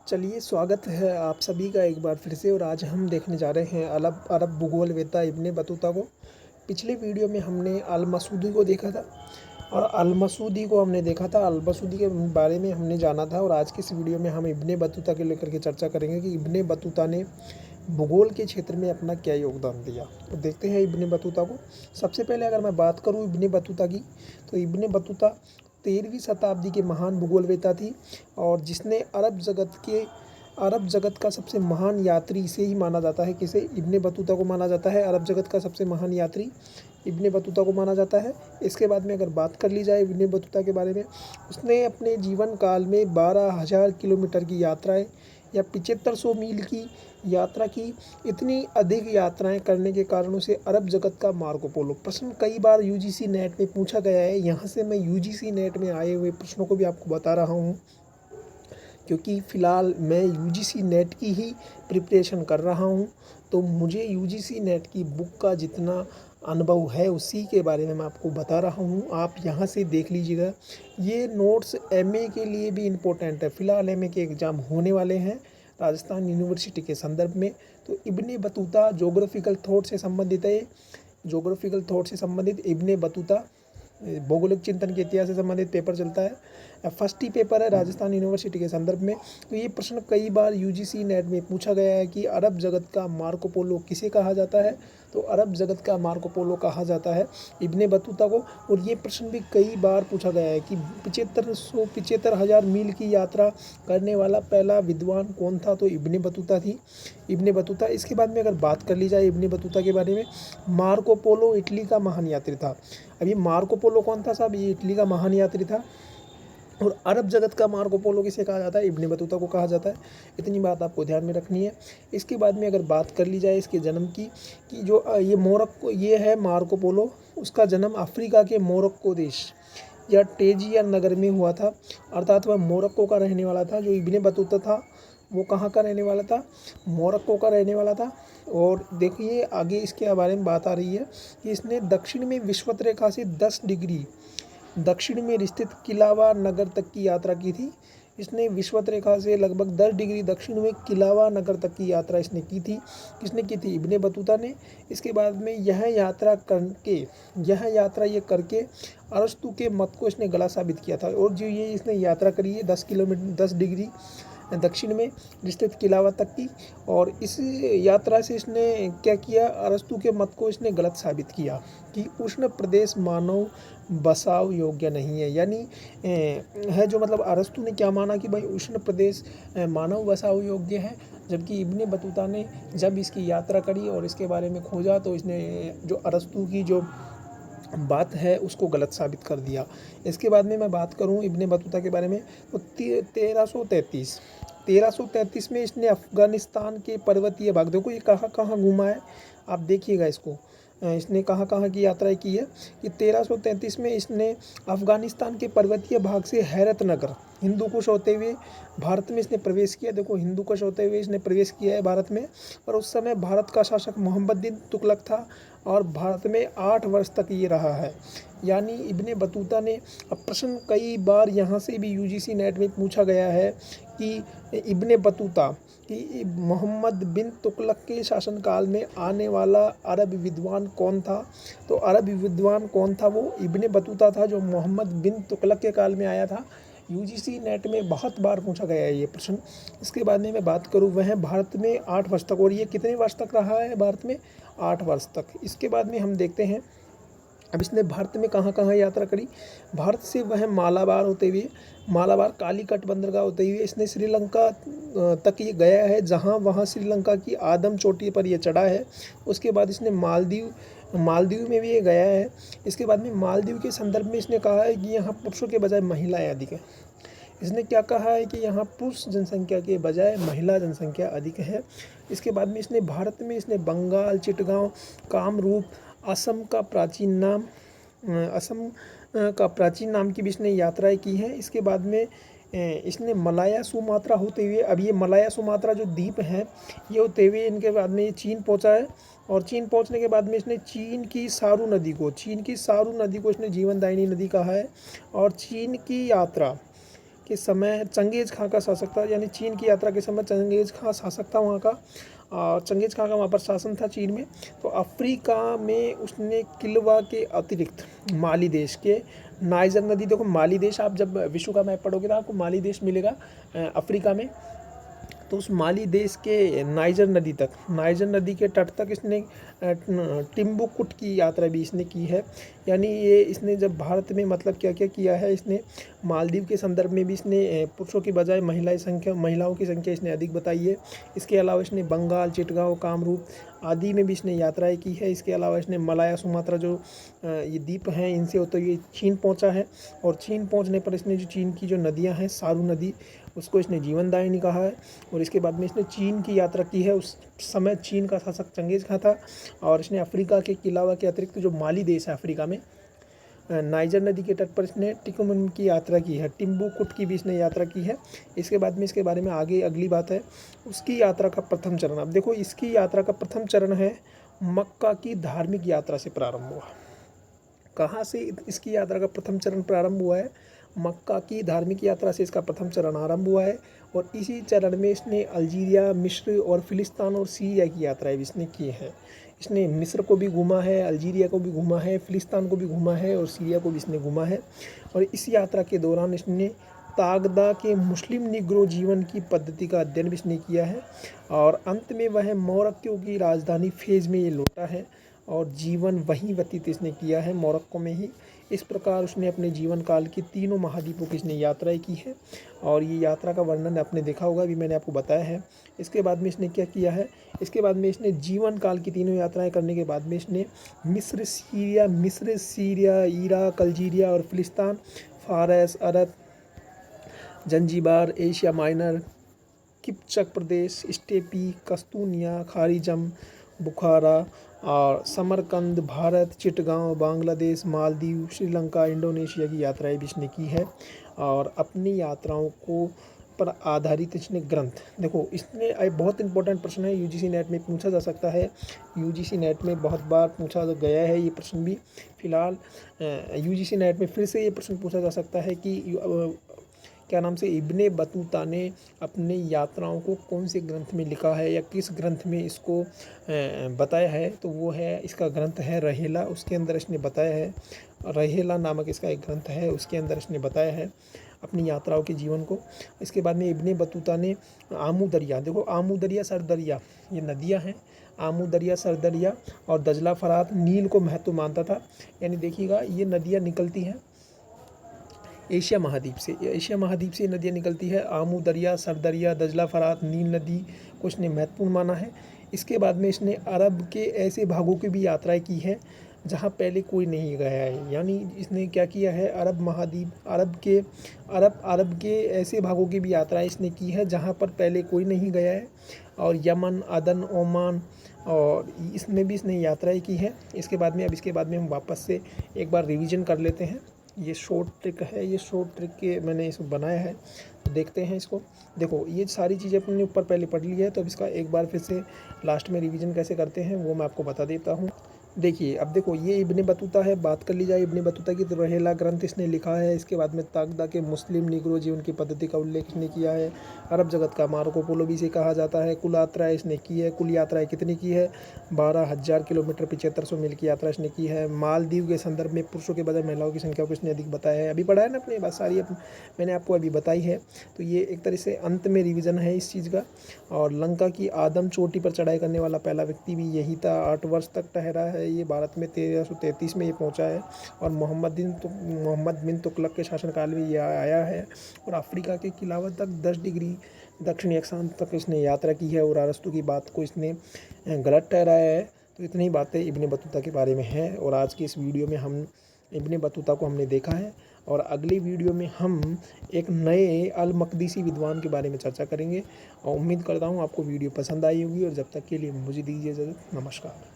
चलिए, स्वागत है आप सभी का एक बार फिर से। और आज हम देखने जा रहे हैं अरब अरब भूगोलवेत्ता इब्ने बतूता को। पिछले वीडियो में हमने अल मसूदी को देखा था और अल मसूदी को हमने देखा था, अल मसूदी के बारे में हमने जाना था। और आज की इस वीडियो में हम इब्ने बतूता के लेकर के चर्चा करेंगे कि इब्ने बतूता ने भूगोल के क्षेत्र में अपना क्या योगदान दिया। तो देखते हैं इब्ने बतूता को। सबसे पहले अगर मैं बात करूँ इब्ने बतूता की, तो इब्ने बतूता 13वीं शताब्दी के महान भूगोलवेत्ता थी और जिसने अरब जगत का सबसे महान यात्री इसे ही माना जाता है। किसे? इब्ने बतूता को माना जाता है अरब जगत का सबसे महान यात्री इब्ने बतूता को माना जाता है। इसके बाद में अगर बात कर ली जाए इब्ने बतूता के बारे में, उसने अपने जीवन काल में 12,000 किलोमीटर की यात्राएं या 7500 मील की यात्रा की। इतनी अधिक यात्राएं करने के कारण उसे अरब जगत का मार्को पोलो। प्रश्न कई बार यूजीसी नेट में पूछा गया है। यहाँ से मैं यूजीसी नेट में आए हुए प्रश्नों को भी आपको बता रहा हूँ, क्योंकि फ़िलहाल मैं यूजीसी नेट की ही प्रिपरेशन कर रहा हूँ। तो मुझे यूजीसी नेट की बुक का जितना अनुभव है उसी के बारे में मैं आपको बता रहा हूँ। आप यहाँ से देख लीजिएगा। ये नोट्स एमए के लिए भी इम्पोर्टेंट है। फ़िलहाल एमए के एग्ज़ाम होने वाले हैं राजस्थान यूनिवर्सिटी के संदर्भ में। तो इब्ने बतूता जोग्राफिकल थॉट से संबंधित है। जोग्राफिकल थॉट से संबंधित इब्ने बतूता भौगोलिक चिंतन के इतिहास से संबंधित पेपर चलता है। फर्स्ट ही पेपर है राजस्थान यूनिवर्सिटी के संदर्भ में। तो ये प्रश्न कई बार यूजीसी नेट में पूछा गया है कि अरब जगत का मार्को पोलो किसे कहा जाता है। तो अरब जगत का मार्को पोलो कहा जाता है इब्ने बतूता को। और ये प्रश्न भी कई बार पूछा गया है कि 75,000 मील की यात्रा करने वाला पहला विद्वान कौन था। तो इब्ने बतूता थी, इब्ने बतूता। इसके बाद में अगर बात कर ली जाए इब्ने बतूता के बारे में, मार्को पोलो इटली का महान यात्री था। अब ये मार्को पोलो कौन था साहब? ये इटली का महान यात्री था। और अरब जगत का मार्को पोलो किसे कहा जाता है? इब्ने बतूता को कहा जाता है। इतनी बात आपको ध्यान में रखनी है। इसके बाद में अगर बात कर ली जाए इसके जन्म की, कि जो ये मोरक्को, ये है मार्को पोलो। उसका जन्म अफ्रीका के मोरक्को देश या टेजियर नगर में हुआ था, अर्थात वह मोरक्को का रहने वाला था। जो इब्ने बतूता था वो कहाँ का रहने वाला था? मोरक्को का रहने वाला था। और देखिए आगे इसके बारे में बात आ रही है कि इसने दक्षिण में विषुवत रेखा से 10 डिग्री दक्षिण में स्थित किलावा नगर तक की यात्रा की थी। इसने विषुवत रेखा से लगभग 10 डिग्री दक्षिण में किलावा नगर तक की यात्रा इसने की थी। किसने की थी? इब्ने बतूता ने। इसके बाद में यह यात्रा ये करके अरस्तु के मत को इसने गलत साबित किया था। और जो ये इसने यात्रा करी है 10 डिग्री दक्षिण में स्थित किलावा तक की, और इस यात्रा से इसने क्या किया? अरस्तु के मत को इसने गलत साबित किया कि उष्ण प्रदेश मानव बसाव योग्य नहीं है। यानी है जो, मतलब अरस्तु ने क्या माना कि भाई उष्ण प्रदेश मानव बसाव योग्य है, जबकि इब्ने बतूता ने जब इसकी यात्रा करी और इसके बारे में खोजा तो इसने जो अरस्तु की जो बात है उसको गलत साबित कर दिया। इसके बाद में मैं बात करूं इब्ने बतूता के बारे में, तो 1333 में इसने अफ़गानिस्तान के पर्वतीय भाग, देखो ये कहाँ कहाँ घूमा है, आप देखिएगा इसको। इसने कहाँ कहाँ की यात्राएं की है कि 1333 में इसने अफ़गानिस्तान के पर्वतीय भाग से हैरत नगर हिंदू कुश होते हुए भारत में इसने प्रवेश किया। देखो हिंदू कुश होते हुए इसने प्रवेश किया है भारत में। और उस समय भारत का शासक मोहम्मद बिन तुगलक था और भारत में 8 वर्ष तक ये रहा है। यानी इब्ने बतूता ने, अब प्रश्न कई बार यहाँ से भी यूजीसी नेट में पूछा गया है कि इब्ने बतूता कि मोहम्मद बिन तुगलक के शासनकाल में आने वाला अरब विद्वान कौन था। तो अरब विद्वान कौन था? वो इब्ने बतूता था जो मोहम्मद बिन तुगलक के काल में आया था। यूजीसी नेट में बहुत बार पूछा गया है ये प्रश्न। इसके बाद में मैं बात करूँ, वह भारत में 8 वर्ष तक, और ये कितने वर्ष तक रहा है भारत में? 8 वर्ष तक। इसके बाद में हम देखते हैं अब इसने भारत में कहाँ कहाँ यात्रा करी। भारत से वह मालाबार कालीकट बंदरगाह होते हुए इसने श्रीलंका तक ये गया है, जहाँ वहाँ श्रीलंका की आदम चोटी पर ये चढ़ा है। उसके बाद इसने मालदीव में भी ये गया है। इसके बाद में मालदीव के संदर्भ में इसने कहा है कि यहाँ पुरुषों के बजाय महिलाएं अधिक हैं। इसने क्या कहा है कि यहाँ पुरुष जनसंख्या के बजाय महिला जनसंख्या अधिक है। इसके बाद में इसने भारत में इसने बंगाल, चिटगांव, कामरूप, असम का प्राचीन नाम की भी इसने यात्राएं की हैं। इसके बाद में इसने मलाया सुमात्रा होते हुए, अब ये मलाया सुमात्रा जो द्वीप हैं ये होते हुए इनके बाद में ये चीन पहुंचा है। और चीन पहुंचने के बाद में इसने चीन की सारू नदी को इसने जीवनदायिनी नदी कहा है। और चीन की यात्रा के समय चंगेज़ खां का शासक था, यानी चीन की यात्रा के समय चंगेज़ खां शासक था वहाँ का। और चंगेज़ खां का वहाँ पर शासन था चीन में। तो अफ्रीका में उसने किलवा के अतिरिक्त माली देश के नाइजर नदी, देखो माली देश आप जब विश्व का मैप पढ़ोगे तो आपको माली देश मिलेगा अफ्रीका में। तो उस माली देश के नाइजर नदी तक, नाइजर नदी के तट तक इसने टिम्बुक्टु की यात्रा भी इसने की है। यानी ये इसने जब भारत में मतलब क्या क्या किया है, इसने मालदीव के संदर्भ में भी इसने पुरुषों की बजाय महिलाओं की संख्या इसने अधिक बताई है। इसके अलावा इसने बंगाल, चिटगांव, कामरूप आदि में भी इसने यात्राएं की है। इसके अलावा इसने मलाया, सुमात्रा जो ये द्वीप हैं इनसे होते हुए चीन पहुंचा है। और चीन पहुंचने पर इसने जो चीन की जो नदियां हैं, सारू नदी, उसको इसने जीवनदायिनी कहा है। और इसके बाद में इसने चीन की यात्रा की है। उस समय चीन का शासक चंगेज़ खां था। और इसने अफ्रीका के किलावा के अतिरिक्त जो माली देश है अफ्रीका में, नाइजर नदी के तट पर इसने टिकुमन की यात्रा की है, टिम्बुक्टु की भी इसने यात्रा की है। इसके बाद में इसके बारे में आगे अगली बात है उसकी यात्रा का प्रथम चरण। अब देखो इसकी यात्रा का प्रथम चरण है मक्का की धार्मिक यात्रा से प्रारंभ हुआ। कहाँ से इसकी यात्रा का प्रथम चरण प्रारंभ हुआ है? मक्का की धार्मिक यात्रा से इसका प्रथम चरण आरंभ हुआ है। और इसी चरण में इसने अल्जीरिया, मिस्र और फिलिस्तीन और सीरिया की यात्राएं भी इसने की हैं। इसने मिस्र को भी घूमा है, अल्जीरिया को भी घूमा है, फिलिस्तीन को भी घूमा है और सीरिया को भी इसने घूमा है। और इस यात्रा के दौरान इसने तागदा के मुस्लिम निग्रो जीवन की पद्धति का अध्ययन भी इसने किया है। और अंत में वह मोरक्को की राजधानी फेज में ये लौटा है और जीवन वहीं व्यतीत इसने किया है, मोरक्को में ही। इस प्रकार उसने अपने जीवन काल की तीनों महाद्वीपों की इसने यात्राएं की है। और ये यात्रा का वर्णन आपने देखा होगा, अभी मैंने आपको बताया है। इसके बाद में इसने क्या किया है? इसके बाद में इसने जीवन काल की तीनों यात्राएं करने के बाद में इसने मिस्र, सीरिया, इराक, अल्जीरिया और फिलिस्तीन, फारस, अरब, जंजीबार, एशिया माइनर, किप्चक प्रदेश, स्टेपी, कस्तूनिया, खारिजम, बुखारा और समरकंद, भारत, चिटगांव, बांग्लादेश, मालदीव, श्रीलंका, इंडोनेशिया की यात्राएं भी इसने की है। और अपनी यात्राओं को पर आधारित इसने ग्रंथ, देखो इसने बहुत इंपॉर्टेंट प्रश्न है, यूजीसी नेट में पूछा जा सकता है। यूजीसी नेट में बहुत बार पूछा गया है ये प्रश्न भी। फिलहाल यूजीसी नेट में फिर से ये प्रश्न पूछा जा सकता है कि क्या नाम से इब्ने बतूता ने अपनी यात्राओं को कौन से ग्रंथ में लिखा है या किस ग्रंथ में इसको बताया है? तो वो है, इसका ग्रंथ है रहेला। उसके अंदर इसने बताया है, रहेला नामक इसका एक ग्रंथ है, उसके अंदर इसने बताया है अपनी यात्राओं के जीवन को। इसके बाद में इब्ने बतूता ने आमू दरिया, देखो आमू दरिया, सर दरिया, ये नदियाँ हैं, आमू दरिया, सर दरिया और दजला फरात, नील को महत्व मानता था। यानी देखिएगा ये नदियाँ निकलती हैं एशिया महाद्वीप से, एशिया महाद्वीप से नदियाँ निकलती है। आमू दरिया, सर दरिया, दजला फरात, नील नदी को इसने महत्वपूर्ण माना है। इसके बाद में इसने अरब के ऐसे भागों की भी यात्राएं की है जहाँ पहले कोई नहीं गया है। यानी इसने क्या किया है, अरब महाद्वीप, अरब के ऐसे भागों की भी यात्राएं इसने की है जहाँ पर पहले कोई नहीं गया है। और यमन, अदन, ओमान और इसमें भी इसने यात्राएं की है। इसके बाद में इसके बाद में हम वापस से एक बार रिवीजन कर लेते हैं। ये शॉर्ट ट्रिक है, ये शॉर्ट ट्रिक के मैंने इसको बनाया है, तो देखते हैं इसको। देखो ये सारी चीज़ें अपने ऊपर पहले पढ़ ली है, तो अब इसका एक बार फिर से लास्ट में रिवीजन कैसे करते हैं वो मैं आपको बता देता हूँ। देखिए अब देखो ये इब्ने बतूता है, बात कर ली जाए इब्ने बतूता की, तो रहेला ग्रंथ इसने लिखा है। इसके बाद में तागदा के मुस्लिम निग्रो जीवन की पद्धति का उल्लेख इसने किया है। अरब जगत का मार्को पोलो भी इसे कहा जाता है। कुल यात्राएं इसने की है, कुल यात्राएं कितनी की है? 12,000 किलोमीटर 7500 मील की यात्रा इसने की है। मालदीव के संदर्भ में पुरुषों के बजाय महिलाओं की संख्या को इसने अधिक बताया है। अभी पढ़ा है ना अपने, बात सारी मैंने आपको अभी बताई है। तो ये एक तरह से अंत में रिविज़न है इस चीज़ का। और लंका की आदम चोटी पर चढ़ाई करने वाला पहला व्यक्ति भी यही था। 8 वर्ष तक ठहरा है ये भारत में, 1333 में ये पहुंचा है। और मोहम्मद बिन तुगलक के शासनकाल में ये आया है। और अफ्रीका के किलावा तक 10 डिग्री दक्षिणी अक्षांश तक इसने यात्रा की है। और अरस्तु की बात को इसने गलत ठहराया है। तो इतनी बातें इब्ने बतूता के बारे में हैं। और आज की इस वीडियो में हम इब्ने बतूता को हमने देखा है। और अगली वीडियो में हम एक नए अल मकदीसी विद्वान के बारे में चर्चा करेंगे। और उम्मीद करता हूँ आपको वीडियो पसंद आई होगी। और जब तक के लिए मुझे दीजिए इजाज़त, नमस्कार।